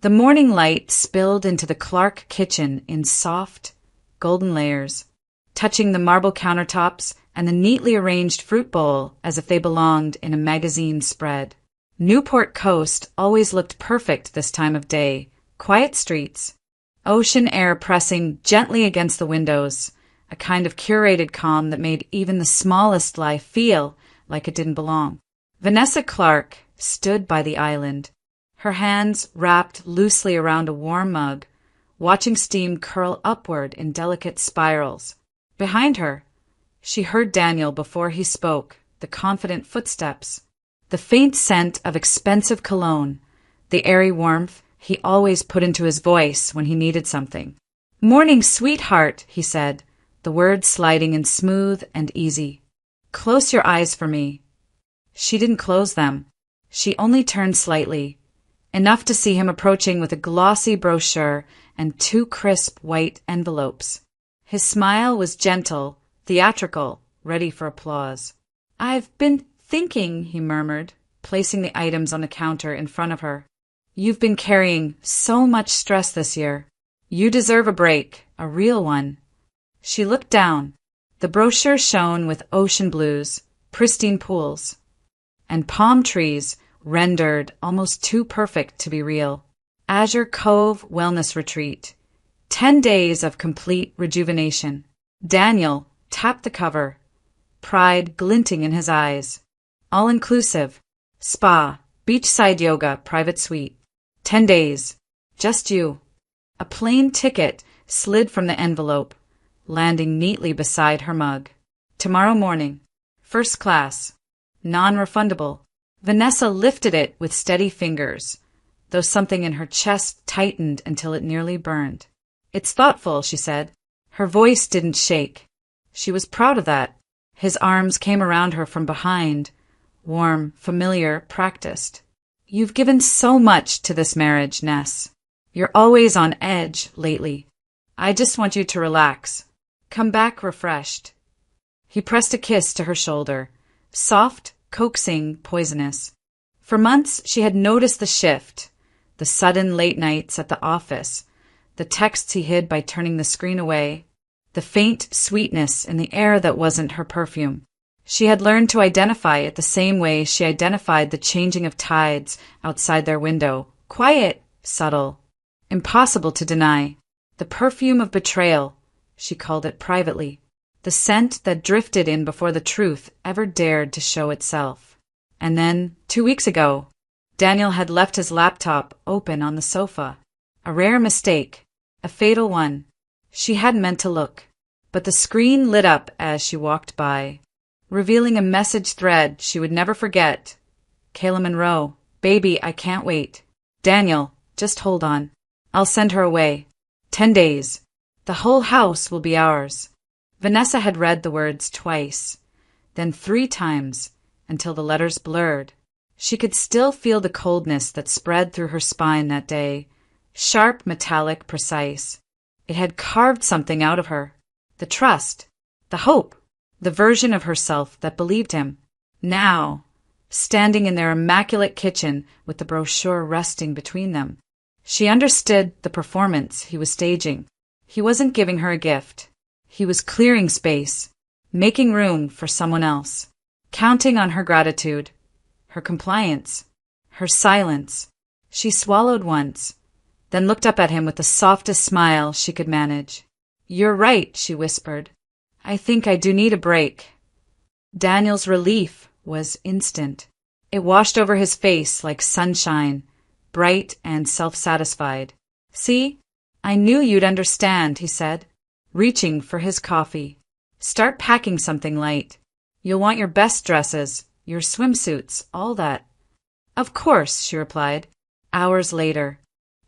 The morning light spilled into the Clark kitchen in soft, golden layers, touching the marble countertops and the neatly arranged fruit bowl as if they belonged in a magazine spread. Newport Coast always looked perfect this time of day. Quiet streets, ocean air pressing gently against the windows, a kind of curated calm that made even the smallest life feel like it didn't belong. Vanessa Clark stood by the island, her hands wrapped loosely around a warm mug, watching steam curl upward in delicate spirals. Behind her, she heard Daniel before he spoke, the confident footsteps, the faint scent of expensive cologne, the airy warmth he always put into his voice when he needed something. "Morning, sweetheart," he said, the words sliding in smooth and easy. "Close your eyes for me." She didn't close them. She only turned slightly, enough to see him approaching with a glossy brochure and 2 crisp white envelopes. His smile was gentle, theatrical, ready for applause. "I've been thinking," he murmured, placing the items on the counter in front of her. "You've been carrying so much stress this year. You deserve a break, a real one." She looked down. The brochure shone with ocean blues, pristine pools, and palm trees rendered almost too perfect to be real. Azure Cove Wellness Retreat. 10 days of complete rejuvenation. Daniel tapped the cover, pride glinting in his eyes. All-inclusive. Spa, beachside yoga, private suite. 10 days. Just you. A plain ticket slid from the envelope, landing neatly beside her mug. Tomorrow morning. First class. Non-refundable. Vanessa lifted it with steady fingers, though something in her chest tightened until it nearly burned. "It's thoughtful," she said. Her voice didn't shake. She was proud of that. His arms came around her from behind, warm, familiar, practiced. "You've given so much to this marriage, Ness. You're always on edge lately. I just want you to relax. Come back refreshed." He pressed a kiss to her shoulder, soft, coaxing, poisonous. For months she had noticed the shift, the sudden late nights at the office, the texts he hid by turning the screen away, the faint sweetness in the air that wasn't her perfume. She had learned to identify it the same way she identified the changing of tides outside their window. Quiet, subtle, impossible to deny. The perfume of betrayal, she called it privately. The scent that drifted in before the truth ever dared to show itself. And then, 2 weeks ago, Daniel had left his laptop open on the sofa. A rare mistake, a fatal one. She hadn't meant to look, but the screen lit up as she walked by, revealing a message thread she would never forget. "Kayla Monroe, baby, I can't wait. Daniel, just hold on. I'll send her away. 10 days. The whole house will be ours." Vanessa had read the words twice, then 3 times, until the letters blurred. She could still feel the coldness that spread through her spine that day, sharp, metallic, precise. It had carved something out of her. The trust, the hope, the version of herself that believed him. Now, standing in their immaculate kitchen with the brochure resting between them, she understood the performance he was staging. He wasn't giving her a gift. He was clearing space, making room for someone else, counting on her gratitude, her compliance, her silence. She swallowed once, then looked up at him with the softest smile she could manage. "You're right," she whispered. "I think I do need a break." Daniel's relief was instant. It washed over his face like sunshine, bright and self-satisfied. "See? I knew you'd understand," he said, reaching for his coffee. "Start packing something light. You'll want your best dresses, your swimsuits, all that." "Of course," she replied. Hours later,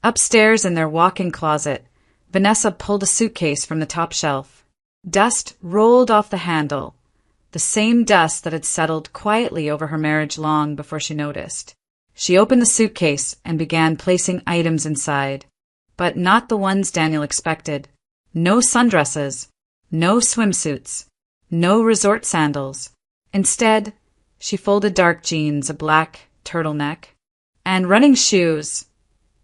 upstairs in their walk-in closet, Vanessa pulled a suitcase from the top shelf. Dust rolled off the handle, the same dust that had settled quietly over her marriage long before she noticed. She opened the suitcase and began placing items inside, but not the ones Daniel expected. No sundresses, no swimsuits, no resort sandals. Instead, she folded dark jeans, a black turtleneck, and running shoes,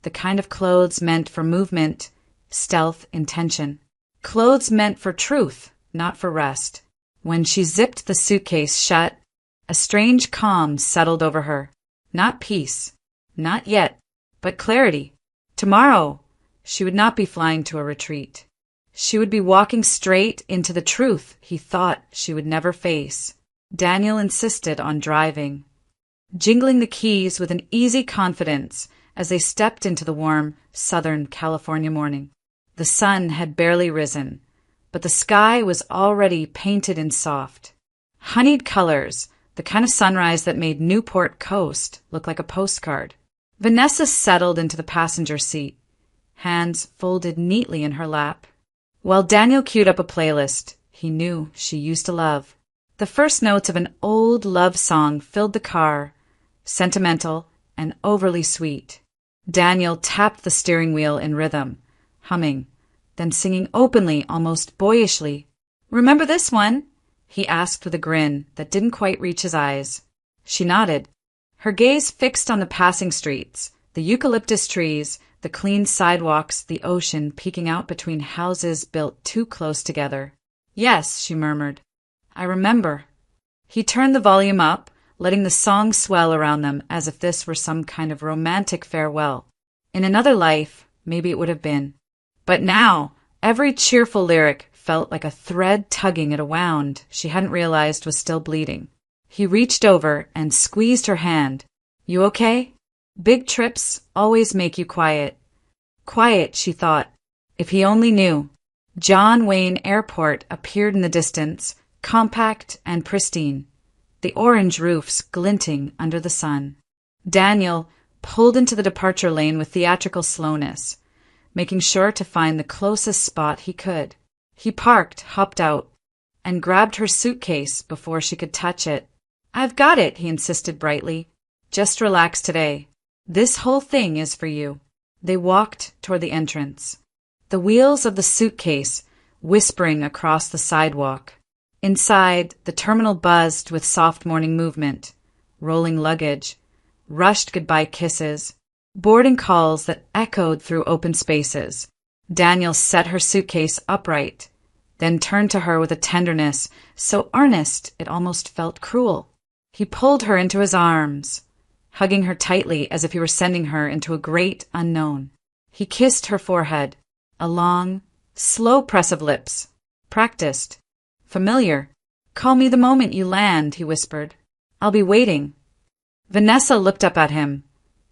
The kind of clothes meant for movement, stealth, intention. Clothes meant for truth, not for rest. When she zipped the suitcase shut, a strange calm settled over her. Not peace. Not yet. But clarity. Tomorrow, she would not be flying to a retreat. She would be walking straight into the truth he thought she would never face. Daniel insisted on driving, jingling the keys with an easy confidence as they stepped into the warm Southern California morning. The sun had barely risen, but the sky was already painted in soft, honeyed colors, the kind of sunrise that made Newport Coast look like a postcard. Vanessa settled into the passenger seat, hands folded neatly in her lap, while Daniel queued up a playlist he knew she used to love. The first notes of an old love song filled the car, sentimental and overly sweet. Daniel tapped the steering wheel in rhythm, humming, then singing openly, almost boyishly. "Remember this one?" he asked with a grin that didn't quite reach his eyes. She nodded, her gaze fixed on the passing streets, the eucalyptus trees, the clean sidewalks, the ocean peeking out between houses built too close together. "Yes," she murmured. "I remember." He turned the volume up, letting the song swell around them as if this were some kind of romantic farewell. In another life, maybe it would have been. But now, every cheerful lyric felt like a thread tugging at a wound she hadn't realized was still bleeding. He reached over and squeezed her hand. "You okay? Big trips always make you quiet." Quiet, she thought. If he only knew. John Wayne Airport appeared in the distance, compact and pristine, the orange roofs glinting under the sun. Daniel pulled into the departure lane with theatrical slowness, making sure to find the closest spot he could. He parked, hopped out, and grabbed her suitcase before she could touch it. "I've got it," he insisted brightly. "Just relax today. This whole thing is for you." They walked toward the entrance, the wheels of the suitcase whispering across the sidewalk. Inside, the terminal buzzed with soft morning movement, rolling luggage, rushed goodbye kisses, boarding calls that echoed through open spaces. Daniel set her suitcase upright, then turned to her with a tenderness so earnest it almost felt cruel. He pulled her into his arms, hugging her tightly as if he were sending her into a great unknown. He kissed her forehead, a long, slow press of lips, practiced, familiar. "Call me the moment you land," he whispered. "I'll be waiting." Vanessa looked up at him,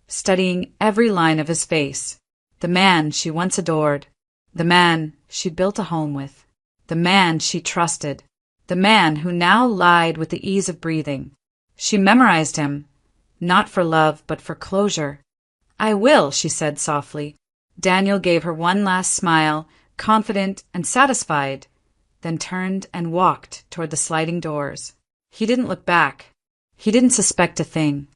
studying every line of his face. The man she once adored, the man she'd built a home with, the man she trusted, the man who now lied with the ease of breathing. She memorized him, not for love but for closure. "I will," she said softly. Daniel gave her one last smile, confident and satisfied, then turned and walked toward the sliding doors. He didn't look back. He didn't suspect a thing.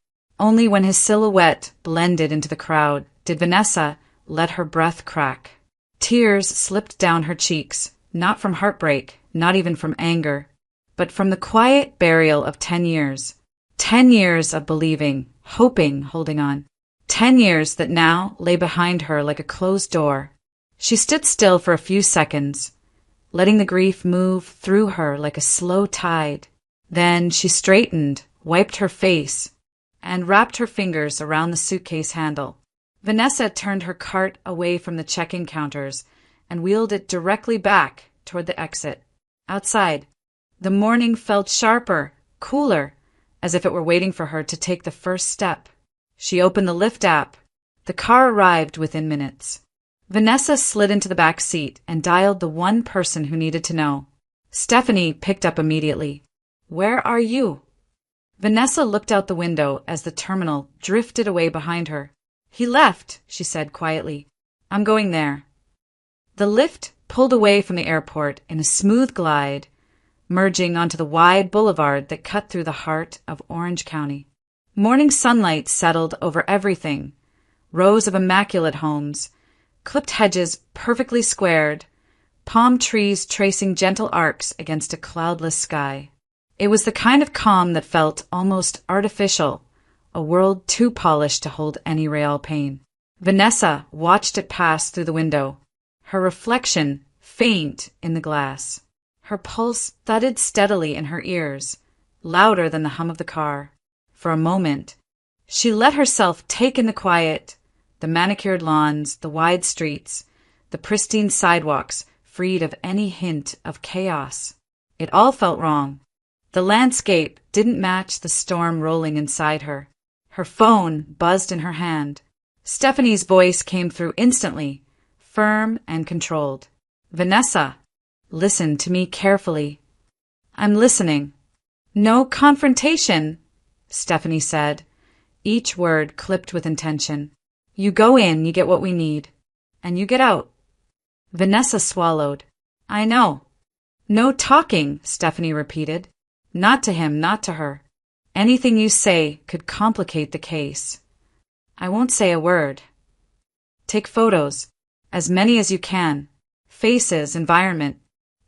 Only when his silhouette blended into the crowd did Vanessa let her breath crack. Tears slipped down her cheeks, not from heartbreak, not even from anger, but from the quiet burial of 10 years. 10 years of believing, hoping, holding on. 10 years that now lay behind her like a closed door. She stood still for a few seconds, letting the grief move through her like a slow tide. Then she straightened, wiped her face, and wrapped her fingers around the suitcase handle. Vanessa turned her cart away from the check-in counters and wheeled it directly back toward the exit. Outside, the morning felt sharper, cooler, as if it were waiting for her to take the first step. She opened the Lyft app. The car arrived within minutes. Vanessa slid into the back seat and dialed the one person who needed to know. Stephanie picked up immediately. "Where are you?" Vanessa looked out the window as the terminal drifted away behind her. "He left," she said quietly. "I'm going there." The Lyft pulled away from the airport in a smooth glide, merging onto the wide boulevard that cut through the heart of Orange County. Morning sunlight settled over everything. Rows of immaculate homes, clipped hedges perfectly squared, palm trees tracing gentle arcs against a cloudless sky. It was the kind of calm that felt almost artificial, a world too polished to hold any real pain. Vanessa watched it pass through the window, her reflection faint in the glass. Her pulse thudded steadily in her ears, louder than the hum of the car. For a moment, she let herself take in the quiet, the manicured lawns, the wide streets, the pristine sidewalks freed of any hint of chaos. It all felt wrong. The landscape didn't match the storm rolling inside her. Her phone buzzed in her hand. Stephanie's voice came through instantly, firm and controlled. "Vanessa, listen to me carefully." "I'm listening." "No confrontation," Stephanie said, each word clipped with intention. "You go in, you get what we need. And you get out." Vanessa swallowed. "I know." "No talking," Stephanie repeated. "Not to him, not to her. Anything you say could complicate the case." "I won't say a word." "Take photos. As many as you can. Faces, environment,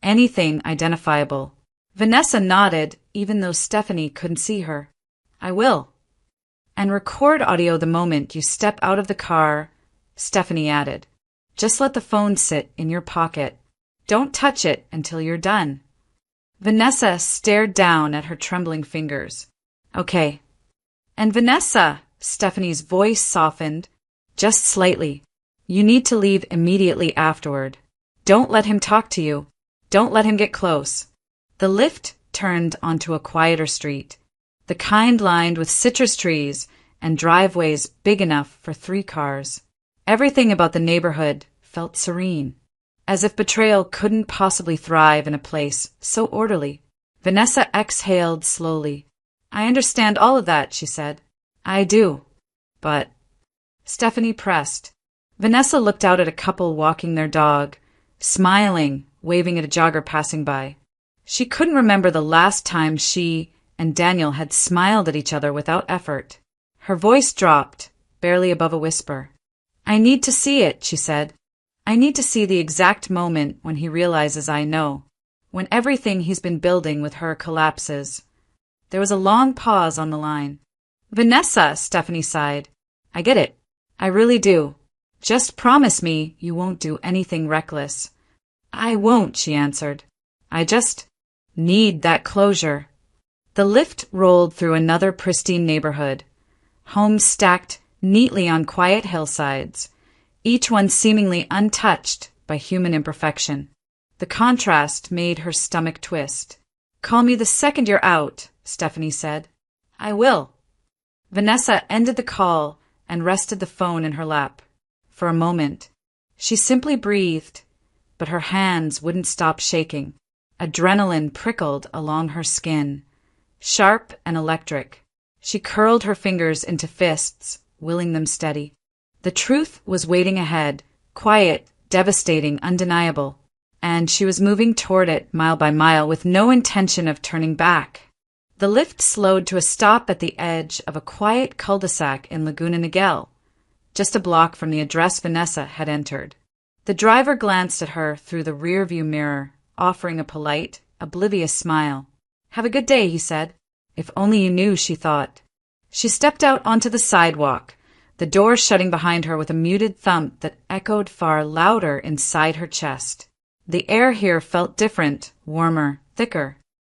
anything identifiable." Vanessa nodded, even though Stephanie couldn't see her. "I will." "And record audio the moment you step out of the car," Stephanie added. "Just let the phone sit in your pocket. Don't touch it until you're done." Vanessa stared down at her trembling fingers. "Okay." "And Vanessa," Stephanie's voice softened, just slightly. "You need to leave immediately afterward. Don't let him talk to you. Don't let him get close." The lift turned onto a quieter street, the kind lined with citrus trees and driveways big enough for 3 cars. Everything about the neighborhood felt serene, as if betrayal couldn't possibly thrive in a place so orderly. Vanessa exhaled slowly. "I understand all of that," she said. "I do. But—" Stephanie pressed. Vanessa looked out at a couple walking their dog, smiling, waving at a jogger passing by. She couldn't remember the last time she and Daniel had smiled at each other without effort. Her voice dropped, barely above a whisper. "I need to see it," she said. "I need to see the exact moment when he realizes I know, when everything he's been building with her collapses." There was a long pause on the line. "Vanessa," Stephanie sighed. "I get it. I really do. Just promise me you won't do anything reckless." "I won't," she answered. "I just need that closure." The lift rolled through another pristine neighborhood, homes stacked neatly on quiet hillsides, each one seemingly untouched by human imperfection. The contrast made her stomach twist. "Call me the second you're out," Stephanie said. "I will." Vanessa ended the call and rested the phone in her lap. For a moment, she simply breathed, but her hands wouldn't stop shaking. Adrenaline prickled along her skin, sharp and electric. She curled her fingers into fists, willing them steady. The truth was waiting ahead, quiet, devastating, undeniable, and she was moving toward it mile by mile with no intention of turning back. The lift slowed to a stop at the edge of a quiet cul-de-sac in Laguna Niguel, just a block from the address Vanessa had entered. The driver glanced at her through the rearview mirror, offering a polite, oblivious smile. "Have a good day," he said. If only you knew, she thought. She stepped out onto the sidewalk, the door shutting behind her with a muted thump that echoed far louder inside her chest. The air here felt different, warmer, thicker,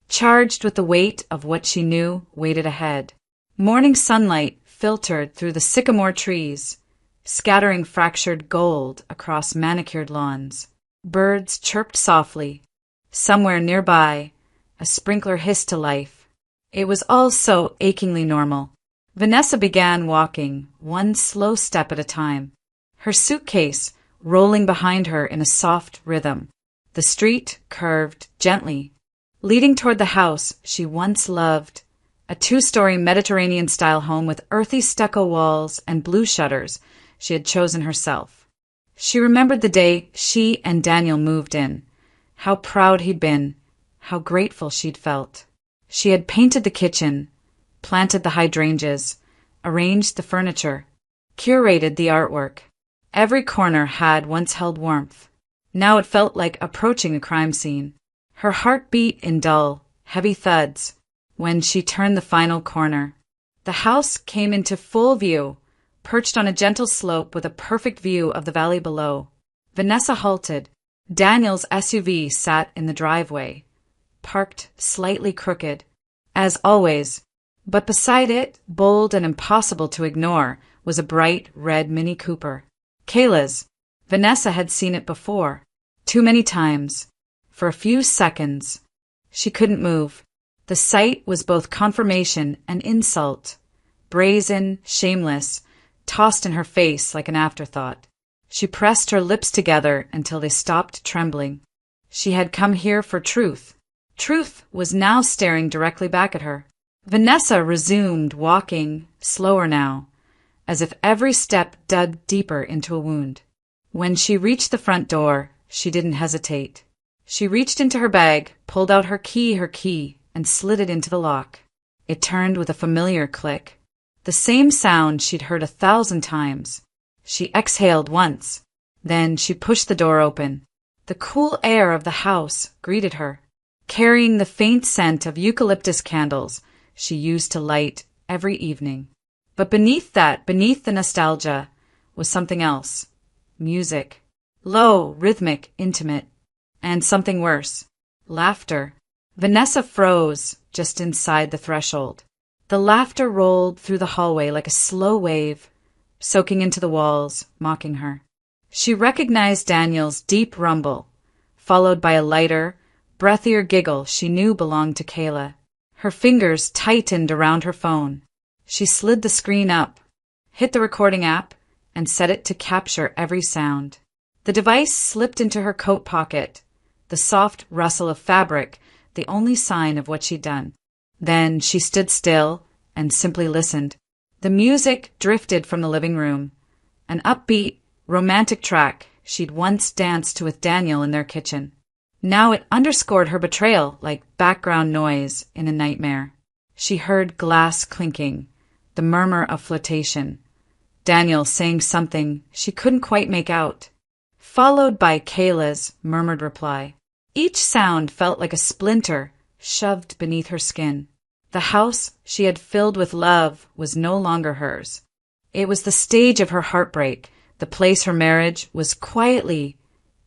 charged with the weight of what she knew waited ahead. Morning sunlight filtered through the sycamore trees, scattering fractured gold across manicured lawns. Birds chirped softly. Somewhere nearby, a sprinkler hissed to life. It was all so achingly normal. Vanessa began walking, one slow step at a time, her suitcase rolling behind her in a soft rhythm. The street curved gently, leading toward the house she once loved, a 2-story Mediterranean-style home with earthy stucco walls and blue shutters she had chosen herself. She remembered the day she and Daniel moved in, how proud he'd been, how grateful she'd felt. She had painted the kitchen, planted the hydrangeas, arranged the furniture, curated the artwork. Every corner had once held warmth. Now it felt like approaching a crime scene. Her heart beat in dull, heavy thuds when she turned the final corner. The house came into full view, perched on a gentle slope with a perfect view of the valley below. Vanessa halted. Daniel's SUV sat in the driveway, parked slightly crooked, as always, but beside it, bold and impossible to ignore, was a bright red Mini Cooper. Kayla's. Vanessa had seen it before. Too many times. For a few seconds. She couldn't move. The sight was both confirmation and insult. Brazen, shameless, tossed in her face like an afterthought. She pressed her lips together until they stopped trembling. She had come here for truth. Truth was now staring directly back at her. Vanessa resumed walking, slower now, as if every step dug deeper into a wound. When she reached the front door, she didn't hesitate. She reached into her bag, pulled out her key, and slid it into the lock. It turned with a familiar click. The same sound she'd heard 1,000 times. She exhaled once. Then she pushed the door open. The cool air of the house greeted her, carrying the faint scent of eucalyptus candles she used to light every evening. But beneath the nostalgia, was something else. Music. Low, rhythmic, intimate. And something worse. Laughter. Vanessa froze just inside the threshold. The laughter rolled through the hallway like a slow wave, soaking into the walls, mocking her. She recognized Daniel's deep rumble, followed by a lighter, breathier giggle she knew belonged to Kayla. Her fingers tightened around her phone. She slid the screen up, hit the recording app, and set it to capture every sound. The device slipped into her coat pocket, the soft rustle of fabric the only sign of what she'd done. Then she stood still and simply listened. The music drifted from the living room, an upbeat, romantic track she'd once danced with Daniel in their kitchen. Now it underscored her betrayal like background noise in a nightmare. She heard glass clinking, the murmur of flirtation, Daniel saying something she couldn't quite make out, followed by Kayla's murmured reply. Each sound felt like a splinter shoved beneath her skin. The house she had filled with love was no longer hers. It was the stage of her heartbreak, the place her marriage was quietly,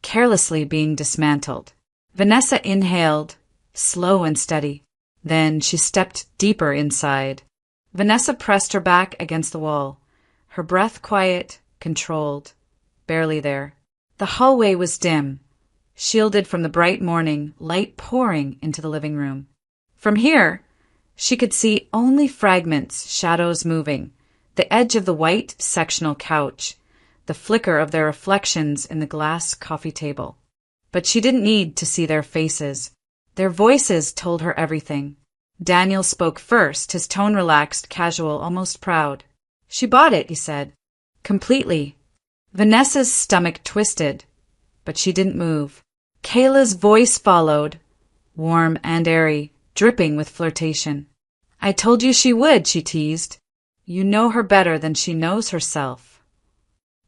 carelessly being dismantled. Vanessa inhaled, slow and steady. Then she stepped deeper inside. Vanessa pressed her back against the wall, her breath quiet, controlled, barely there. The hallway was dim, shielded from the bright morning light pouring into the living room. From here, she could see only fragments, shadows moving, the edge of the white sectional couch, the flicker of their reflections in the glass coffee table. But she didn't need to see their faces. Their voices told her everything. Daniel spoke first, his tone relaxed, casual, almost proud. "She bought it," he said. "Completely." Vanessa's stomach twisted, but she didn't move. Kayla's voice followed, warm and airy, dripping with flirtation. "I told you she would," she teased. "You know her better than she knows herself."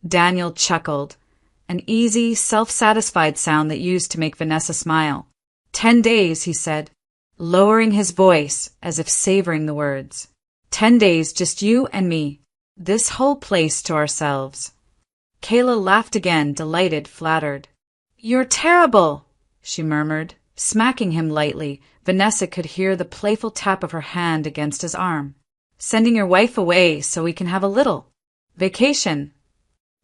Daniel chuckled, an easy, self-satisfied sound that used to make Vanessa smile. 10 days, he said, lowering his voice as if savoring the words. 10 days, just you and me. This whole place to ourselves. Kayla laughed again, delighted, flattered. "You're terrible," she murmured. Smacking him lightly, Vanessa could hear the playful tap of her hand against his arm. "Sending your wife away so we can have a little vacation."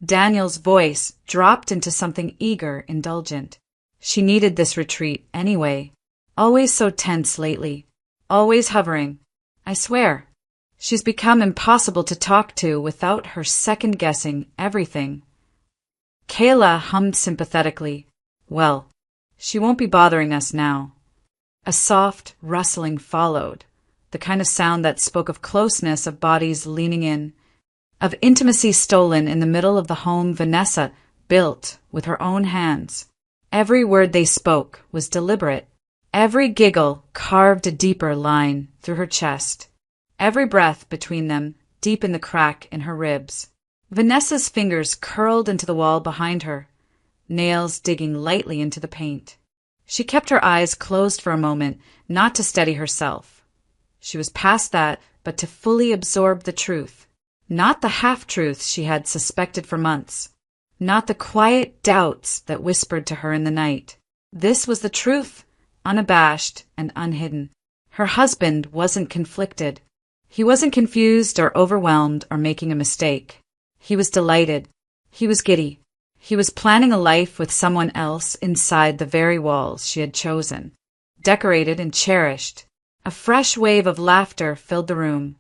Daniel's voice dropped into something eager, indulgent. She needed this retreat anyway. Always so tense lately. Always hovering. I swear. She's become impossible to talk to without her second-guessing everything. Kayla hummed sympathetically. "Well, she won't be bothering us now." A soft rustling followed, the kind of sound that spoke of closeness, of bodies leaning in, of intimacy stolen in the middle of the home Vanessa built with her own hands. Every word they spoke was deliberate. Every giggle carved a deeper line through her chest. Every breath between them deep in the crack in her ribs. Vanessa's fingers curled into the wall behind her, nails digging lightly into the paint. She kept her eyes closed for a moment, not to steady herself. She was past that, but to fully absorb the truth. Not the half-truths she had suspected for months. Not the quiet doubts that whispered to her in the night. This was the truth, unabashed and unhidden. Her husband wasn't conflicted. He wasn't confused or overwhelmed or making a mistake. He was delighted. He was giddy. He was planning a life with someone else inside the very walls she had chosen, decorated and cherished. A fresh wave of laughter filled the room.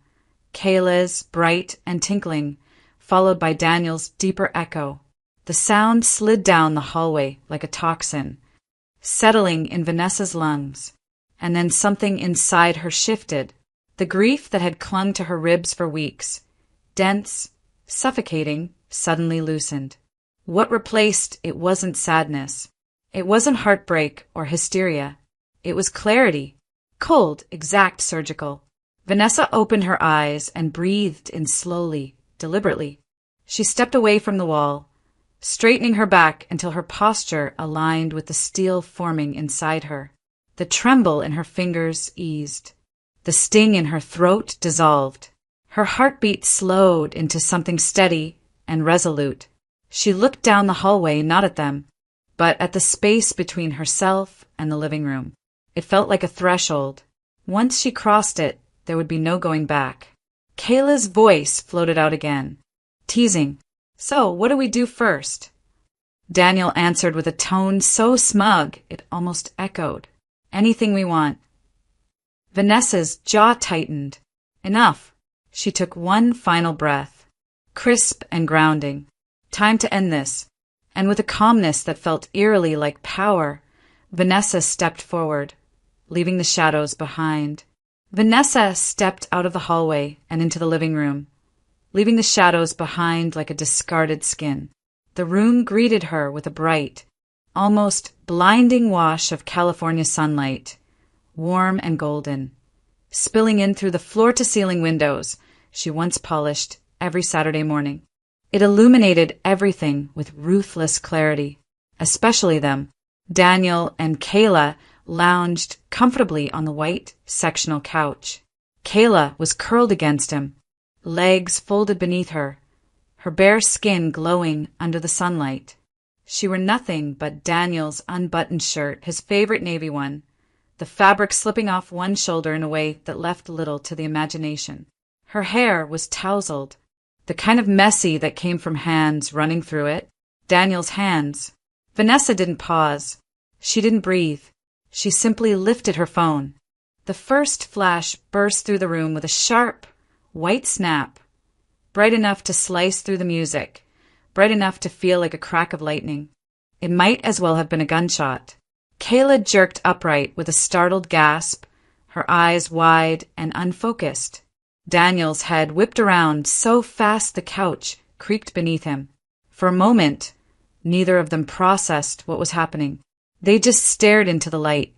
Kayla's, bright and tinkling, followed by Daniel's deeper echo. The sound slid down the hallway like a toxin, settling in Vanessa's lungs. And then something inside her shifted. The grief that had clung to her ribs for weeks, dense, suffocating, suddenly loosened. What replaced it wasn't sadness. It wasn't heartbreak or hysteria. It was clarity. Cold, exact, surgical. Vanessa opened her eyes and breathed in slowly, deliberately. She stepped away from the wall, straightening her back until her posture aligned with the steel forming inside her. The tremble in her fingers eased. The sting in her throat dissolved. Her heartbeat slowed into something steady and resolute. She looked down the hallway, not at them, but at the space between herself and the living room. It felt like a threshold. Once she crossed it, there would be no going back. Kayla's voice floated out again, teasing. So, what do we do first? Daniel answered with a tone so smug it almost echoed. Anything we want. Vanessa's jaw tightened. Enough. She took one final breath, crisp and grounding. Time to end this. And with a calmness that felt eerily like power, Vanessa stepped forward, leaving the shadows behind. Vanessa stepped out of the hallway and into the living room, leaving the shadows behind like a discarded skin. The room greeted her with a bright, almost blinding wash of California sunlight, warm and golden, spilling in through the floor-to-ceiling windows she once polished every Saturday morning. It illuminated everything with ruthless clarity, especially them. Daniel and Kayla lounged comfortably on the white sectional couch. Kayla was curled against him, legs folded beneath her, her bare skin glowing under the sunlight. She wore nothing but Daniel's unbuttoned shirt, his favorite navy one, the fabric slipping off one shoulder in a way that left little to the imagination. Her hair was tousled, the kind of messy that came from hands running through it. Daniel's hands. Vanessa didn't pause. She didn't breathe. She simply lifted her phone. The first flash burst through the room with a sharp, white snap, bright enough to slice through the music, bright enough to feel like a crack of lightning. It might as well have been a gunshot. Kayla jerked upright with a startled gasp, her eyes wide and unfocused. Daniel's head whipped around so fast the couch creaked beneath him. For a moment, neither of them processed what was happening. They just stared into the light.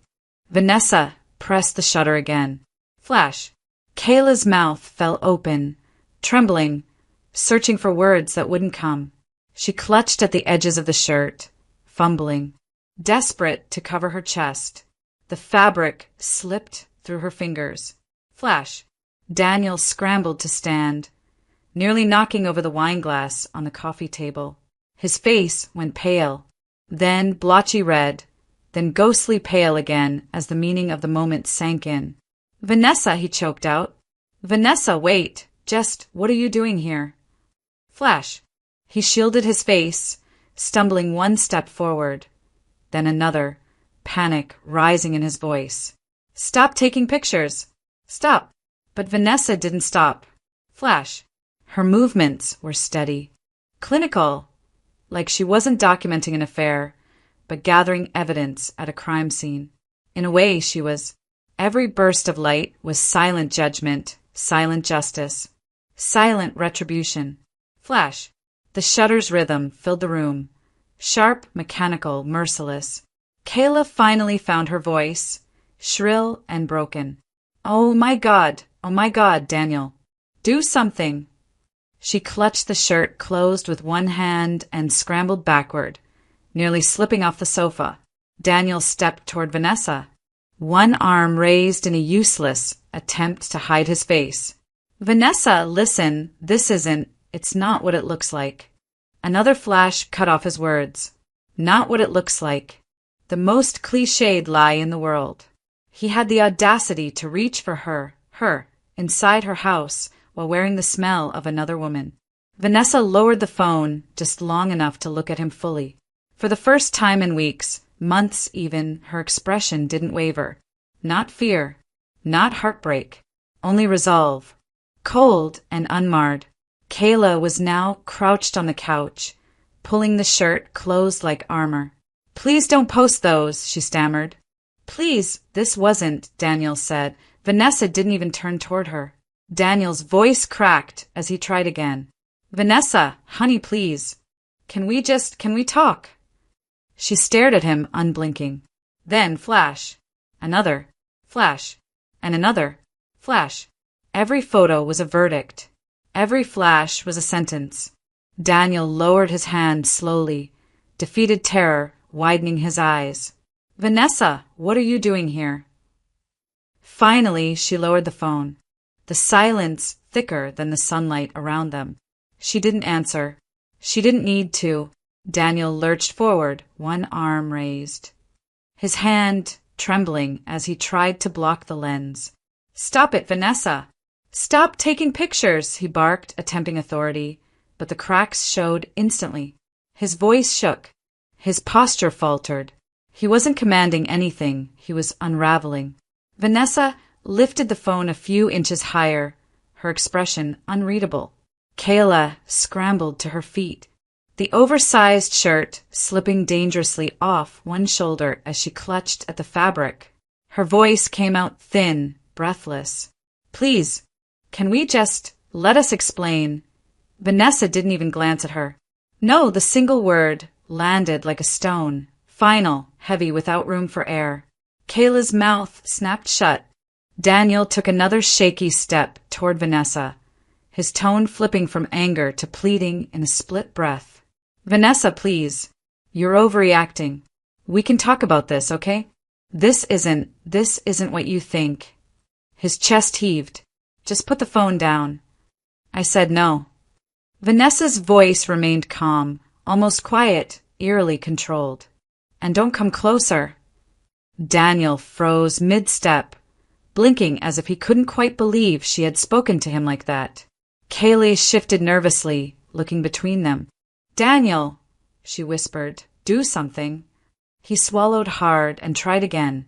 Vanessa pressed the shutter again. Flash. Kayla's mouth fell open, trembling, searching for words that wouldn't come. She clutched at the edges of the shirt, fumbling, desperate to cover her chest. The fabric slipped through her fingers. Flash. Daniel scrambled to stand, nearly knocking over the wine glass on the coffee table. His face went pale, then blotchy red, then ghostly pale again as the meaning of the moment sank in. Vanessa, he choked out. Vanessa, wait. Just, what are you doing here? Flash. He shielded his face, stumbling one step forward, then another, panic rising in his voice. Stop taking pictures. Stop. But Vanessa didn't stop. Flash. Her movements were steady, clinical, like she wasn't documenting an affair, but gathering evidence at a crime scene. In a way, she was. Every burst of light was silent judgment, silent justice, silent retribution. Flash. The shutter's rhythm filled the room, sharp, mechanical, merciless. Kayla finally found her voice, shrill and broken. Oh my God, Daniel. Do something. She clutched the shirt closed with one hand and scrambled backward, nearly slipping off the sofa. Daniel stepped toward Vanessa, one arm raised in a useless attempt to hide his face. Vanessa, listen, it's not what it looks like. Another flash cut off his words. Not what it looks like. The most cliched lie in the world. He had the audacity to reach for her, inside her house, while wearing the smell of another woman. Vanessa lowered the phone just long enough to look at him fully. For the first time in weeks, months even, her expression didn't waver. Not fear, not heartbreak, only resolve. Cold and unmarred, Kayla was now crouched on the couch, pulling the shirt closed like armor. Please don't post those, she stammered. Please, this wasn't, Daniel said. Vanessa didn't even turn toward her. Daniel's voice cracked as he tried again. Vanessa, honey, please. Can we talk? She stared at him, unblinking. Then flash. Another. Flash. And another. Flash. Every photo was a verdict. Every flash was a sentence. Daniel lowered his hand slowly, defeated terror widening his eyes. Vanessa, what are you doing here? Finally, she lowered the phone, the silence thicker than the sunlight around them. She didn't answer. She didn't need to. Daniel lurched forward, one arm raised, his hand trembling as he tried to block the lens. Stop it, Vanessa! Stop taking pictures, he barked, attempting authority, but the cracks showed instantly. His voice shook. His posture faltered. He wasn't commanding anything, he was unraveling. Vanessa lifted the phone a few inches higher, her expression unreadable. Kayla scrambled to her feet, the oversized shirt slipping dangerously off one shoulder as she clutched at the fabric. Her voice came out thin, breathless. Please, can we just let us explain? Vanessa didn't even glance at her. No, the single word landed like a stone, final, heavy, without room for air. Kayla's mouth snapped shut. Daniel took another shaky step toward Vanessa, his tone flipping from anger to pleading in a split breath. Vanessa, please. You're overreacting. We can talk about this, okay? This isn't what you think. His chest heaved. Just put the phone down. I said no. Vanessa's voice remained calm, almost quiet, eerily controlled. And don't come closer. Daniel froze mid-step, blinking as if he couldn't quite believe she had spoken to him like that. Kayla shifted nervously, looking between them. Daniel, she whispered, do something. He swallowed hard and tried again,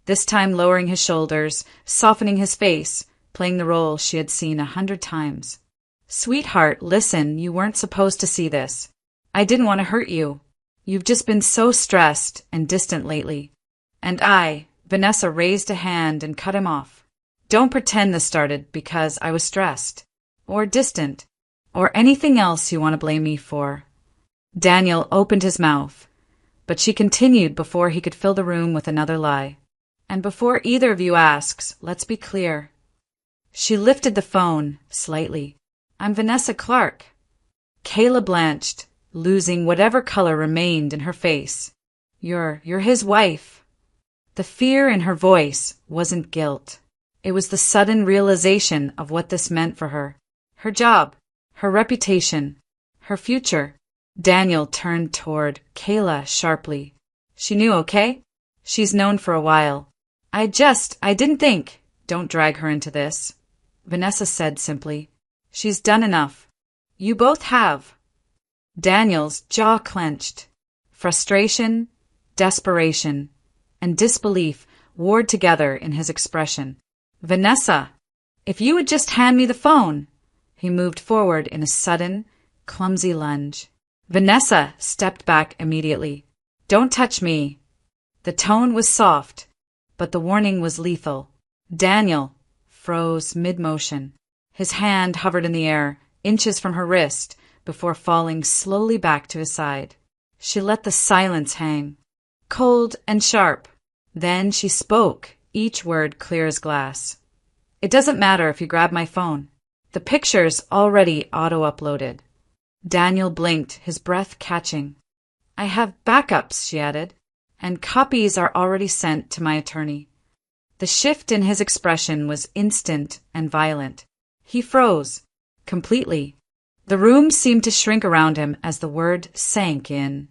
this time lowering his shoulders, softening his face, playing the role she had seen 100 times. Sweetheart, listen, you weren't supposed to see this. I didn't want to hurt you. You've just been so stressed and distant lately. And Vanessa raised a hand and cut him off. Don't pretend this started because I was stressed, or distant, or anything else you want to blame me for. Daniel opened his mouth, but she continued before he could fill the room with another lie. And before either of you asks, let's be clear. She lifted the phone slightly. I'm Vanessa Clark. Kayla blanched, losing whatever color remained in her face. You're his wife. The fear in her voice wasn't guilt. It was the sudden realization of what this meant for her. Her job, her reputation, her future. Daniel turned toward Kayla sharply. She knew, okay? She's known for a while. I didn't think. Don't drag her into this, Vanessa said simply. She's done enough. You both have. Daniel's jaw clenched. Frustration, desperation, and disbelief warred together in his expression. Vanessa, if you would just hand me the phone. He moved forward in a sudden, clumsy lunge. Vanessa stepped back immediately. Don't touch me. The tone was soft, but the warning was lethal. Daniel froze mid-motion. His hand hovered in the air, inches from her wrist, before falling slowly back to his side. She let the silence hang, cold and sharp. Then she spoke, each word clear as glass. It doesn't matter if you grab my phone. The picture's already auto-uploaded. Daniel blinked, his breath catching. I have backups, she added, and copies are already sent to my attorney. The shift in his expression was instant and violent. He froze. Completely. The room seemed to shrink around him as the word sank in.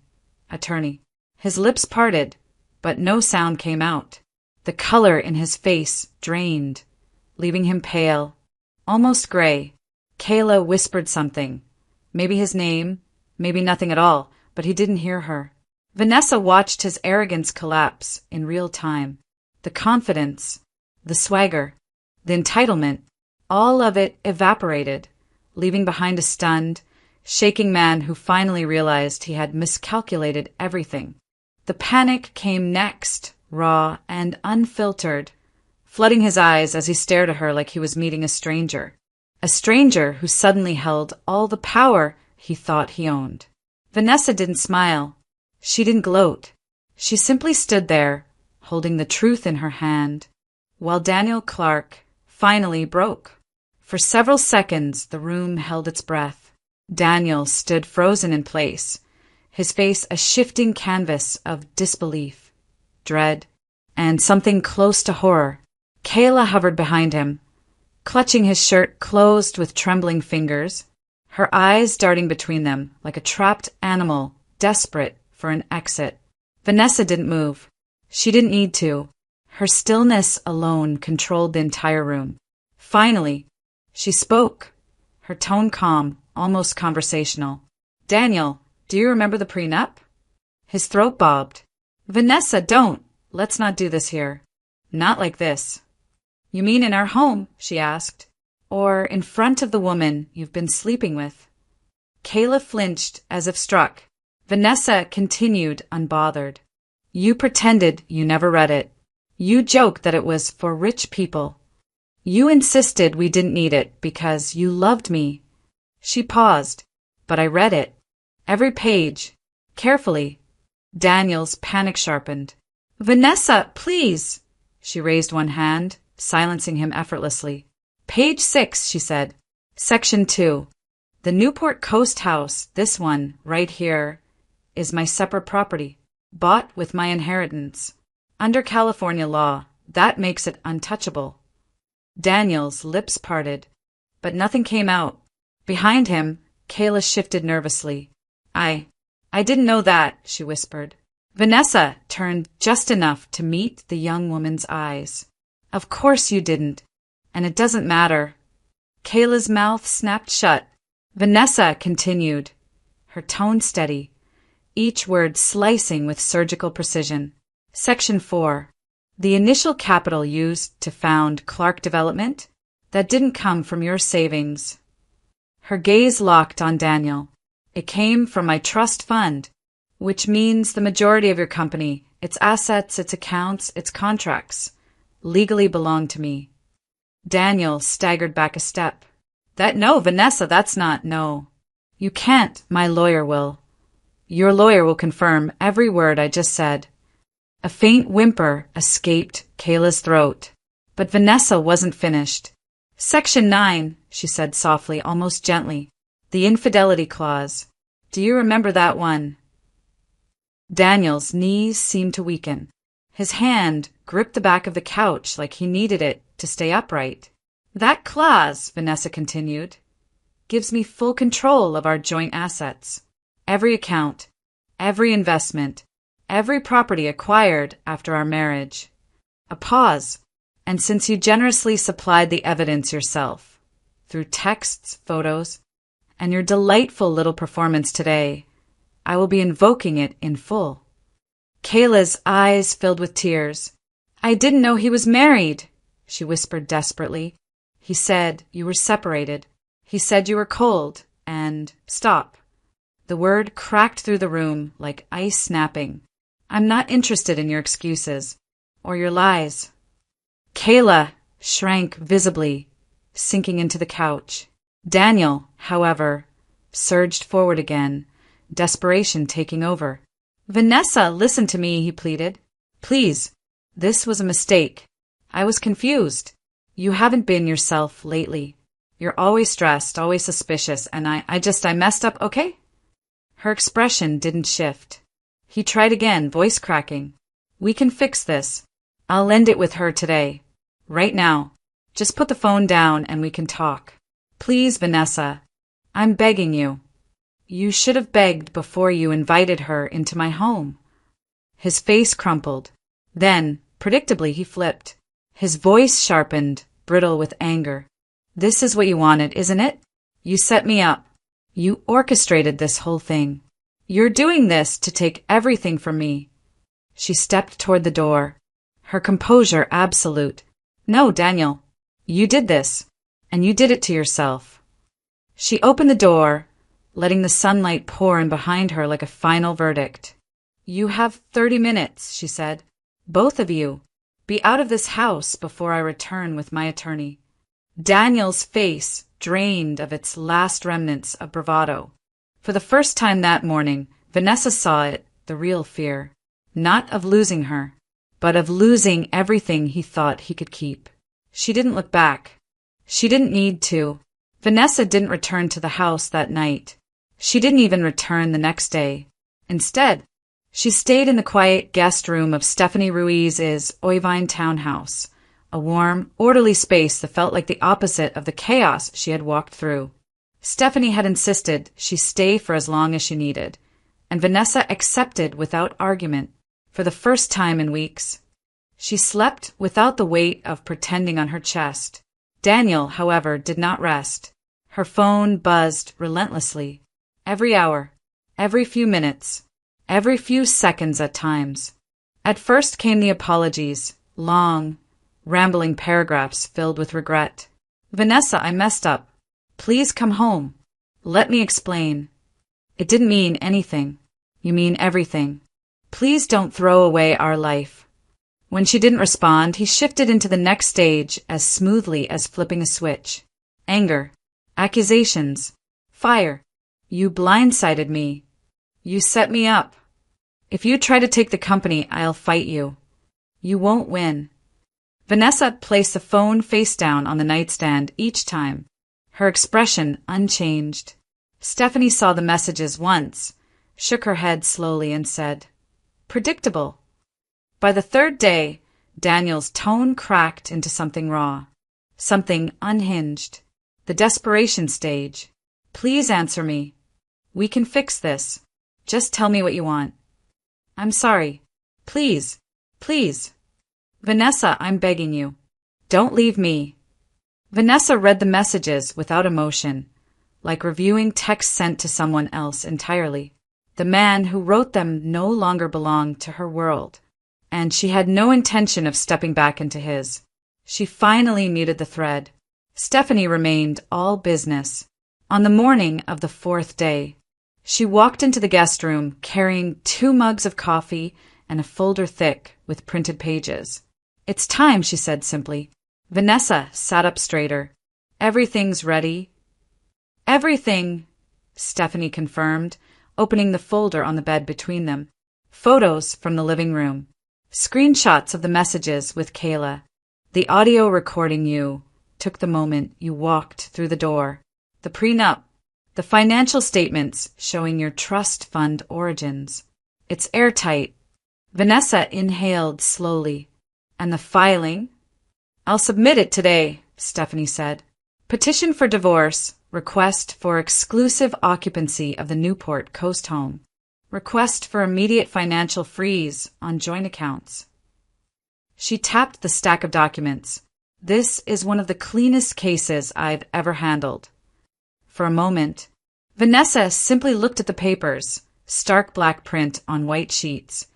Attorney. His lips parted, but no sound came out. The color in his face drained, leaving him pale, almost gray. Kayla whispered something. Maybe his name, maybe nothing at all, but he didn't hear her. Vanessa watched his arrogance collapse in real time. The confidence, the swagger, the entitlement, all of it evaporated, leaving behind a stunned, shaking man who finally realized he had miscalculated everything. The panic came next, raw and unfiltered, flooding his eyes as he stared at her like he was meeting a stranger. A stranger who suddenly held all the power he thought he owned. Vanessa didn't smile. She didn't gloat. She simply stood there, holding the truth in her hand, while Daniel Clark finally broke. For several seconds, the room held its breath. Daniel stood frozen in place, his face a shifting canvas of disbelief, dread, and something close to horror. Kayla hovered behind him, clutching his shirt closed with trembling fingers, her eyes darting between them like a trapped animal desperate for an exit. Vanessa didn't move. She didn't need to. Her stillness alone controlled the entire room. Finally, she spoke, her tone calm, almost conversational. Daniel, do you remember the prenup? His throat bobbed. Vanessa, don't. Let's not do this here. Not like this. You mean in our home? She asked. Or in front of the woman you've been sleeping with? Kayla flinched as if struck. Vanessa continued unbothered. You pretended you never read it. You joked that it was for rich people. You insisted we didn't need it because you loved me. She paused, but I read it. Every page. Carefully. Daniel's panic sharpened. Vanessa, please! She raised one hand, silencing him effortlessly. Page 6, she said. Section 2. The Newport Coast house, this one, right here, is my separate property, bought with my inheritance. Under California law, that makes it untouchable. Daniel's lips parted, but nothing came out. Behind him, Kayla shifted nervously. I didn't know that, she whispered. Vanessa turned just enough to meet the young woman's eyes. Of course you didn't, and it doesn't matter. Kayla's mouth snapped shut. Vanessa continued, her tone steady, each word slicing with surgical precision. Section 4. The initial capital used to found Clark Development, that didn't come from your savings. Her gaze locked on Daniel. It came from my trust fund, which means the majority of your company, its assets, its accounts, its contracts, legally belong to me. Daniel staggered back a step. No, Vanessa, that's not, no. You can't, my lawyer will. Your lawyer will confirm every word I just said. A faint whimper escaped Kayla's throat, but Vanessa wasn't finished. Section 9, she said softly, almost gently. The infidelity clause. Do you remember that one? Daniel's knees seemed to weaken. His hand gripped the back of the couch like he needed it to stay upright. That clause, Vanessa continued, gives me full control of our joint assets. Every account, every investment, every property acquired after our marriage. A pause. And since you generously supplied the evidence yourself, through texts, photos, and your delightful little performance today, I will be invoking it in full. Kayla's eyes filled with tears. I didn't know he was married, she whispered desperately. He said you were separated. He said you were cold, and stop. The word cracked through the room like ice snapping. I'm not interested in your excuses, or your lies. Kayla shrank visibly, sinking into the couch. Daniel, however, surged forward again, desperation taking over. Vanessa, listen to me, he pleaded. Please, this was a mistake. I was confused. You haven't been yourself lately. You're always stressed, always suspicious, and I messed up, okay? Her expression didn't shift. He tried again, voice cracking. We can fix this. I'll end it with her today. Right now. Just put the phone down and we can talk. Please, Vanessa. I'm begging you. You should have begged before you invited her into my home. His face crumpled. Then, predictably, he flipped. His voice sharpened, brittle with anger. This is what you wanted, isn't it? You set me up. You orchestrated this whole thing. You're doing this to take everything from me. She stepped toward the door, her composure absolute. No, Daniel. You did this, and you did it to yourself. She opened the door, letting the sunlight pour in behind her like a final verdict. You have 30 minutes, she said. Both of you. Be out of this house before I return with my attorney. Daniel's face drained of its last remnants of bravado. For the first time that morning, Vanessa saw it, the real fear. Not of losing her, but of losing everything he thought he could keep. She didn't look back. She didn't need to. Vanessa didn't return to the house that night. She didn't even return the next day. Instead, she stayed in the quiet guest room of Stephanie Ruiz's Oivine townhouse, a warm, orderly space that felt like the opposite of the chaos she had walked through. Stephanie had insisted she stay for as long as she needed, and Vanessa accepted without argument. For the first time in weeks, she slept without the weight of pretending on her chest. Daniel, however, did not rest. Her phone buzzed relentlessly. Every hour, every few minutes, every few seconds at times. At first came the apologies, long, rambling paragraphs filled with regret. Vanessa, I messed up. Please come home. Let me explain. It didn't mean anything. You mean everything. Please don't throw away our life. When she didn't respond, he shifted into the next stage as smoothly as flipping a switch. Anger. Accusations. Fire. You blindsided me. You set me up. If you try to take the company, I'll fight you. You won't win. Vanessa placed the phone face down on the nightstand each time, her expression unchanged. Stephanie saw the messages once, shook her head slowly and said, Predictable. By the third day, Daniel's tone cracked into something raw, something unhinged. The desperation stage. Please answer me. We can fix this. Just tell me what you want. I'm sorry. Please. Please. Vanessa, I'm begging you. Don't leave me. Vanessa read the messages without emotion, like reviewing text sent to someone else entirely. The man who wrote them no longer belonged to her world, and she had no intention of stepping back into his. She finally muted the thread. Stephanie remained all business. On the morning of the fourth day, she walked into the guest room carrying 2 mugs of coffee and a folder thick with printed pages. It's time, she said simply. Vanessa sat up straighter. Everything's ready. Everything, Stephanie confirmed, opening the folder on the bed between them. Photos from the living room. Screenshots of the messages with Kayla. The audio recording you took the moment you walked through the door. The prenup. The financial statements showing your trust fund origins. It's airtight. Vanessa inhaled slowly. And the filing? I'll submit it today, Stephanie said. Petition for divorce. Request for exclusive occupancy of the Newport Coast home. Request for immediate financial freeze on joint accounts. She tapped the stack of documents. This is one of the cleanest cases I've ever handled. For a moment, Vanessa simply looked at the papers, stark black print on white sheets,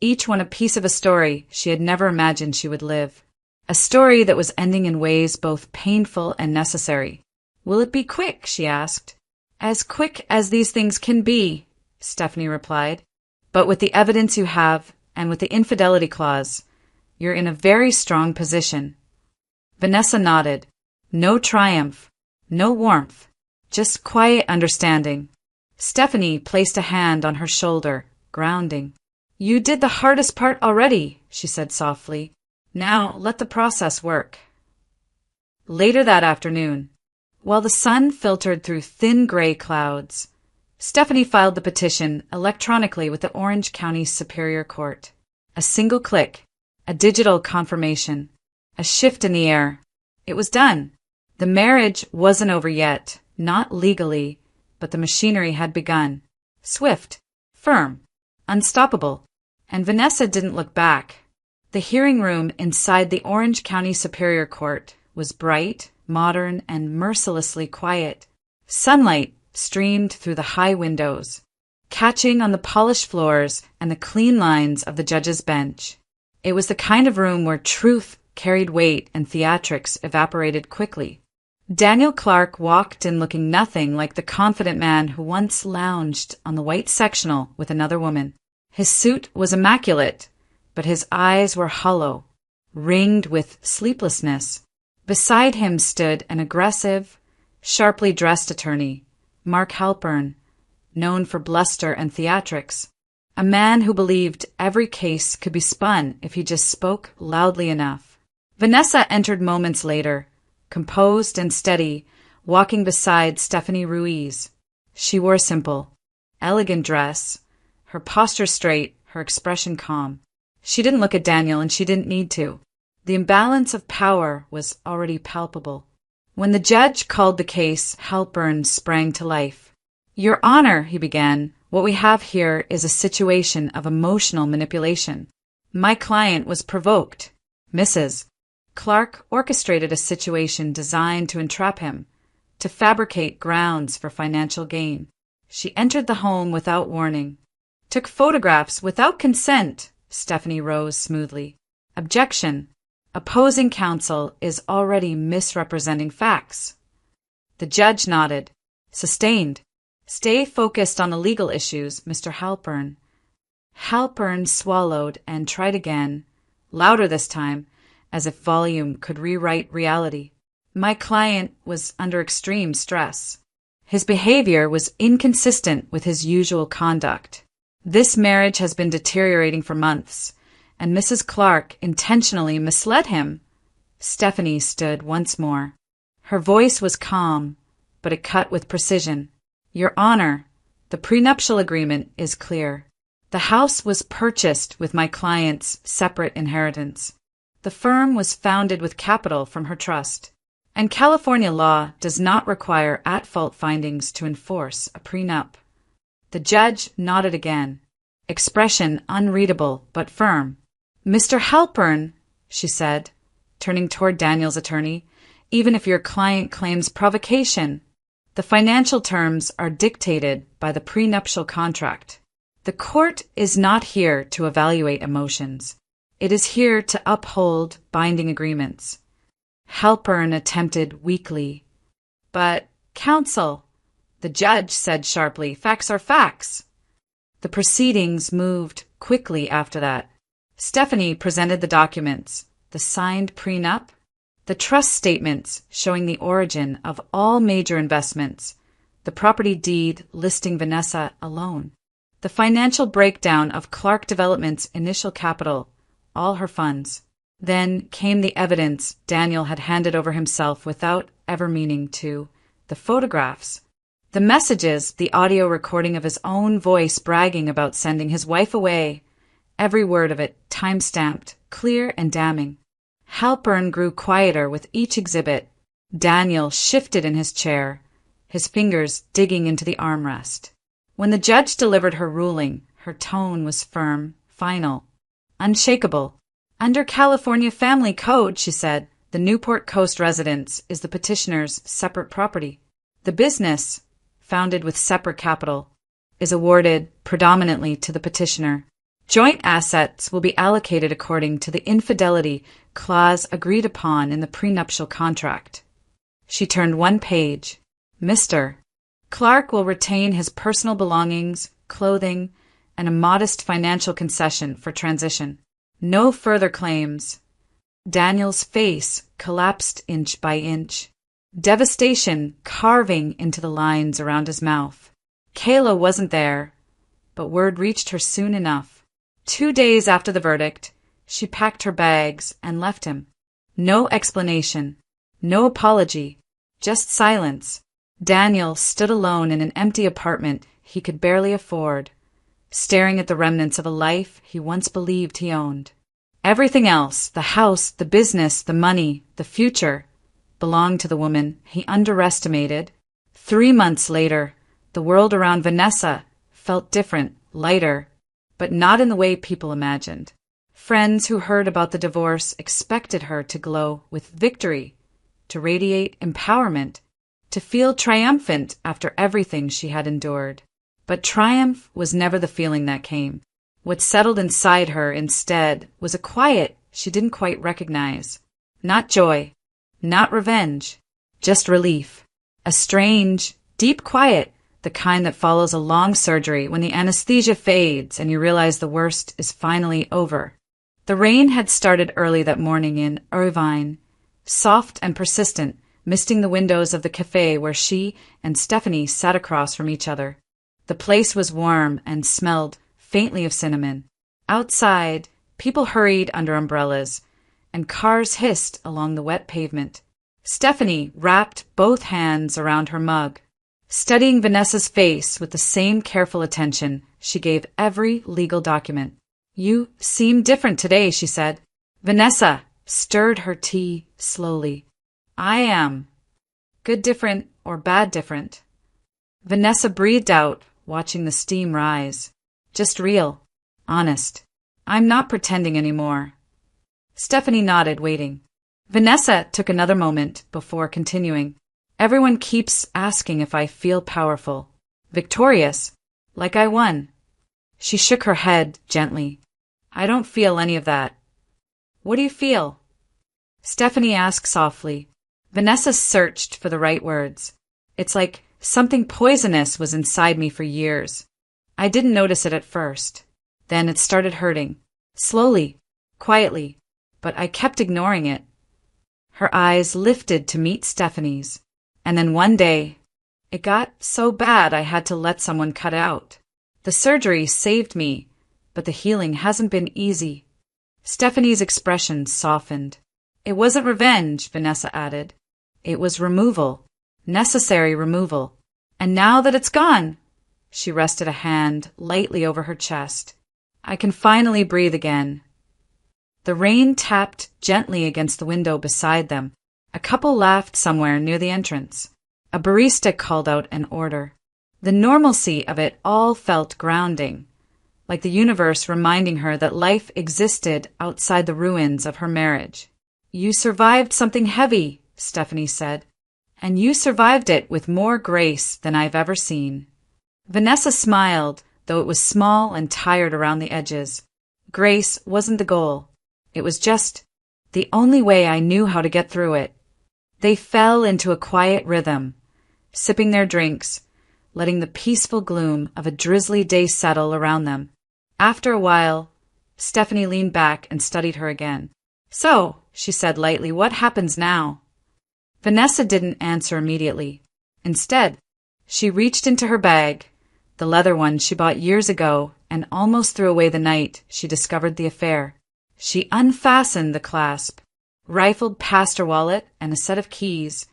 each one a piece of a story she had never imagined she would live. A story that was ending in ways both painful and necessary. Will it be quick? She asked. As quick as these things can be, Stephanie replied. But with the evidence you have, and with the infidelity clause, you're in a very strong position. Vanessa nodded. No triumph, no warmth, just quiet understanding. Stephanie placed a hand on her shoulder, grounding. You did the hardest part already, she said softly. Now let the process work. Later that afternoon, while the sun filtered through thin gray clouds, Stephanie filed the petition electronically with the Orange County Superior Court. A single click, a digital confirmation, a shift in the air. It was done. The marriage wasn't over yet, not legally, but the machinery had begun. Swift, firm, unstoppable. And Vanessa didn't look back. The hearing room inside the Orange County Superior Court was bright, modern, and mercilessly quiet. Sunlight streamed through the high windows, catching on the polished floors and the clean lines of the judge's bench. It was the kind of room where truth carried weight and theatrics evaporated quickly. Daniel Clark walked in looking nothing like the confident man who once lounged on the white sectional with another woman. His suit was immaculate, but his eyes were hollow, ringed with sleeplessness. Beside him stood an aggressive, sharply dressed attorney, Mark Halpern, known for bluster and theatrics, a man who believed every case could be spun if he just spoke loudly enough. Vanessa entered moments later, composed and steady, walking beside Stephanie Ruiz. She wore a simple, elegant dress, her posture straight, her expression calm. She didn't look at Daniel, and she didn't need to. The imbalance of power was already palpable. When the judge called the case, Halpern sprang to life. "Your Honor," he began, "what we have here is a situation of emotional manipulation. My client was provoked. Mrs. Clark orchestrated a situation designed to entrap him, to fabricate grounds for financial gain. She entered the home without warning, took photographs without consent." Stephanie rose smoothly. "Objection. Opposing counsel is already misrepresenting facts." The judge nodded. "Sustained. Stay focused on the legal issues, Mr. Halpern." Halpern swallowed and tried again, louder this time, as if volume could rewrite reality. "My client was under extreme stress. His behavior was inconsistent with his usual conduct. This marriage has been deteriorating for months, and Mrs. Clark intentionally misled him." Stephanie stood once more. Her voice was calm, but it cut with precision. "Your Honor, the prenuptial agreement is clear. The house was purchased with my client's separate inheritance. The firm was founded with capital from her trust, and California law does not require at-fault findings to enforce a prenup." The judge nodded again, expression unreadable but firm. "Mr. Halpern," she said, turning toward Daniel's attorney, "even if your client claims provocation, the financial terms are dictated by the prenuptial contract. The court is not here to evaluate emotions. It is here to uphold binding agreements." Halpern attempted weakly. "But, counsel," the judge said sharply, "facts are facts." The proceedings moved quickly after that. Stephanie presented the documents, the signed prenup, the trust statements showing the origin of all major investments, the property deed listing Vanessa alone, the financial breakdown of Clark Development's initial capital, all her funds. Then came the evidence Daniel had handed over himself without ever meaning to, the photographs, the messages, the audio recording of his own voice bragging about sending his wife away, every word of it time-stamped, clear and damning. Halpern grew quieter with each exhibit. Daniel shifted in his chair, his fingers digging into the armrest. When the judge delivered her ruling, her tone was firm, final, unshakable. "Under California Family Code," she said, "the Newport Coast residence is the petitioner's separate property. The business, founded with separate capital, is awarded predominantly to the petitioner. Joint assets will be allocated according to the infidelity clause agreed upon in the prenuptial contract." She turned one page. "Mr. Clark will retain his personal belongings, clothing, and a modest financial concession for transition. No further claims." Daniel's face collapsed inch by inch, devastation carving into the lines around his mouth. Kayla wasn't there, but word reached her soon enough. 2 days after the verdict, she packed her bags and left him. No explanation, no apology, just silence. Daniel stood alone in an empty apartment he could barely afford, staring at the remnants of a life he once believed he owned. Everything else, the house, the business, the money, the future, belonged to the woman he underestimated. 3 months later, the world around Vanessa felt different, lighter, but not in the way people imagined. Friends who heard about the divorce expected her to glow with victory, to radiate empowerment, to feel triumphant after everything she had endured. But triumph was never the feeling that came. What settled inside her instead was a quiet she didn't quite recognize. Not joy, not revenge, just relief. A strange, deep quiet, the kind that follows a long surgery when the anesthesia fades and you realize the worst is finally over. The rain had started early that morning in Irvine, soft and persistent, misting the windows of the cafe where she and Stephanie sat across from each other. The place was warm and smelled faintly of cinnamon. Outside, people hurried under umbrellas, and cars hissed along the wet pavement. Stephanie wrapped both hands around her mug, studying Vanessa's face with the same careful attention she gave every legal document. "You seem different today," she said. Vanessa stirred her tea slowly. "I am. Good different or bad different?" Vanessa breathed out, watching the steam rise. "Just real. Honest. I'm not pretending anymore." Stephanie nodded, waiting. Vanessa took another moment before continuing. "Everyone keeps asking if I feel powerful, victorious, like I won." She shook her head gently. "I don't feel any of that." "What do you feel?" Stephanie asked softly. Vanessa searched for the right words. "It's like something poisonous was inside me for years. I didn't notice it at first. Then it started hurting. Slowly, quietly, but I kept ignoring it." Her eyes lifted to meet Stephanie's. "And then one day, it got so bad I had to let someone cut out. The surgery saved me, but the healing hasn't been easy." Stephanie's expression softened. "It wasn't revenge," Vanessa added. "It was removal, necessary removal. And now that it's gone," she rested a hand lightly over her chest, "I can finally breathe again." The rain tapped gently against the window beside them. A couple laughed somewhere near the entrance. A barista called out an order. The normalcy of it all felt grounding, like the universe reminding her that life existed outside the ruins of her marriage. "You survived something heavy," Stephanie said, "and you survived it with more grace than I've ever seen." Vanessa smiled, though it was small and tired around the edges. Grace wasn't the goal. It was just the only way I knew how to get through it. They fell into a quiet rhythm, sipping their drinks, letting the peaceful gloom of a drizzly day settle around them. After a while, Stephanie leaned back and studied her again. "So," she said lightly, "what happens now?" Vanessa didn't answer immediately. Instead, she reached into her bag, the leather one she bought years ago, and almost threw away the night she discovered the affair. She unfastened the clasp, rifled past her wallet and a set of keys,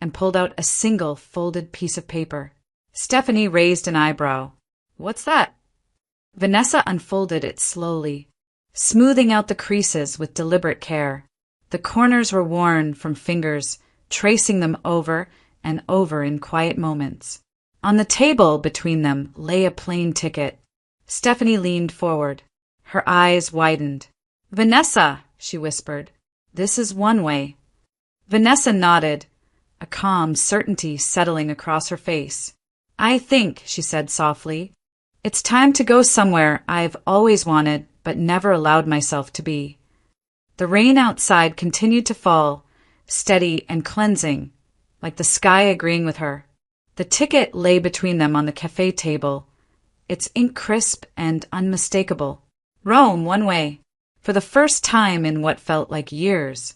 and pulled out a single folded piece of paper. Stephanie raised an eyebrow. "What's that?" Vanessa unfolded it slowly, smoothing out the creases with deliberate care. The corners were worn from fingers, tracing them over and over in quiet moments. On the table between them lay a plain ticket. Stephanie leaned forward. Her eyes widened. "Vanessa," she whispered, "this is one way." Vanessa nodded, a calm certainty settling across her face. "I think," she said softly, "it's time to go somewhere I've always wanted but never allowed myself to be." The rain outside continued to fall, steady and cleansing, like the sky agreeing with her. The ticket lay between them on the cafe table, its ink crisp and unmistakable. Rome, one way, for the first time in what felt like years.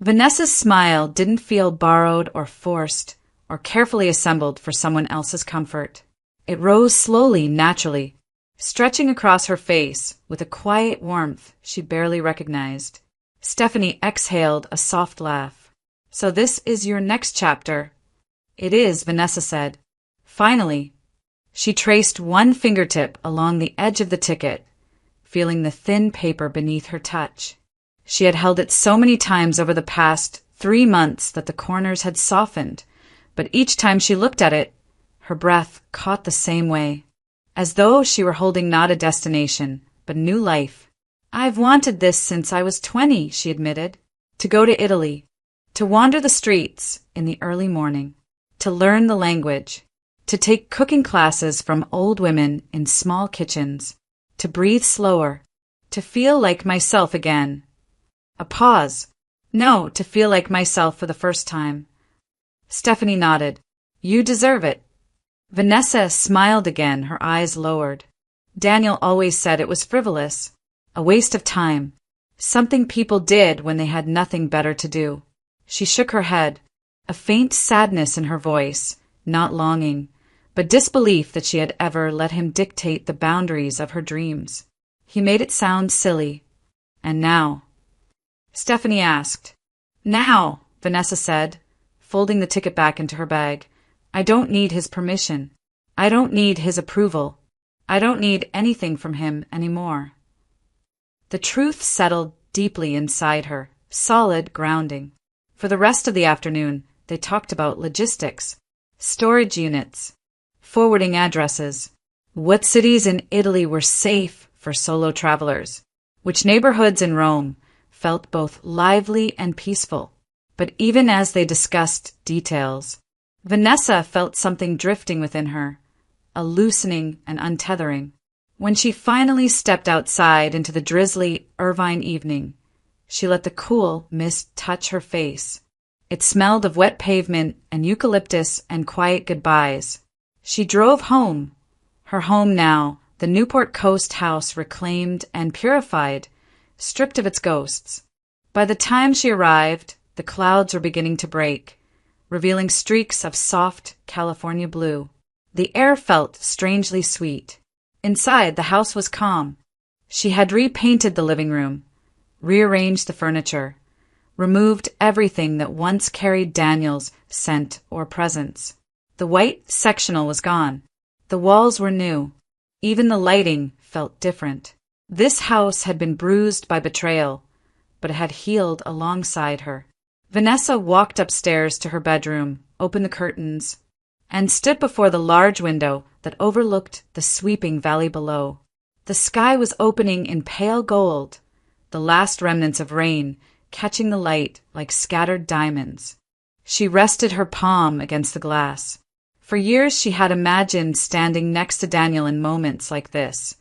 Vanessa's smile didn't feel borrowed or forced or carefully assembled for someone else's comfort. It rose slowly, naturally, stretching across her face with a quiet warmth she barely recognized. Stephanie exhaled a soft laugh. "So this is your next chapter?" "It is," Vanessa said. "Finally." She traced one fingertip along the edge of the ticket, feeling the thin paper beneath her touch. She had held it so many times over the past 3 months that the corners had softened, but each time she looked at it, her breath caught the same way, as though she were holding not a destination, but new life. "I've wanted this since I was 20, she admitted. To go to Italy, to wander the streets in the early morning, to learn the language, to take cooking classes from old women in small kitchens, to breathe slower, to feel like myself again." A pause. "No, to feel like myself for the first time." Stephanie nodded. "You deserve it." Vanessa smiled again, her eyes lowered. Daniel always said it was frivolous, a waste of time, something people did when they had nothing better to do. She shook her head, a faint sadness in her voice, not longing, but disbelief that she had ever let him dictate the boundaries of her dreams. He made it sound silly. "And now?" Stephanie asked. "Now," Vanessa said, folding the ticket back into her bag. "I don't need his permission. I don't need his approval. I don't need anything from him anymore." The truth settled deeply inside her, solid grounding. For the rest of the afternoon, they talked about logistics, storage units, forwarding addresses, what cities in Italy were safe for solo travelers, which neighborhoods in Rome felt both lively and peaceful. But even as they discussed details, Vanessa felt something drifting within her, a loosening and untethering. When she finally stepped outside into the drizzly Irvine evening, she let the cool mist touch her face. It smelled of wet pavement and eucalyptus and quiet goodbyes. She drove home, her home now, the Newport Coast house reclaimed and purified, stripped of its ghosts. By the time she arrived, the clouds were beginning to break, revealing streaks of soft California blue. The air felt strangely sweet. Inside, the house was calm. She had repainted the living room, rearranged the furniture, removed everything that once carried Daniel's scent or presence. The white sectional was gone. The walls were new. Even the lighting felt different. This house had been bruised by betrayal, but it had healed alongside her. Vanessa walked upstairs to her bedroom, opened the curtains, and stood before the large window that overlooked the sweeping valley below. The sky was opening in pale gold, the last remnants of rain catching the light like scattered diamonds. She rested her palm against the glass. For years she had imagined standing next to Daniel in moments like this,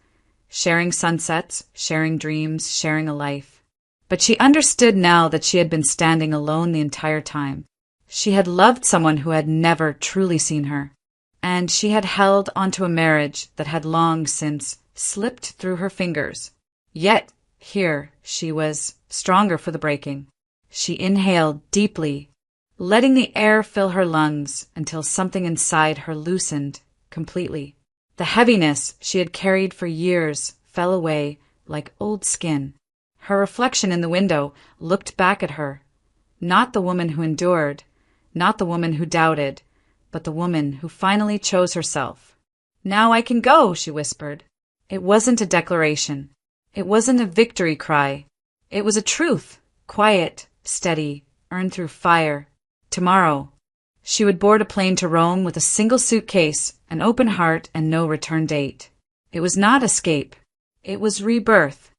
sharing sunsets, sharing dreams, sharing a life. But she understood now that she had been standing alone the entire time. She had loved someone who had never truly seen her, and she had held onto a marriage that had long since slipped through her fingers. Yet here she was, stronger for the breaking. She inhaled deeply, letting the air fill her lungs until something inside her loosened completely. The heaviness she had carried for years fell away like old skin. Her reflection in the window looked back at her, not the woman who endured, not the woman who doubted, but the woman who finally chose herself. "Now I can go," she whispered. It wasn't a declaration. It wasn't a victory cry. It was a truth, quiet, steady, earned through fire. Tomorrow, she would board a plane to Rome with a single suitcase, an open heart, and no return date. It was not escape. It was rebirth.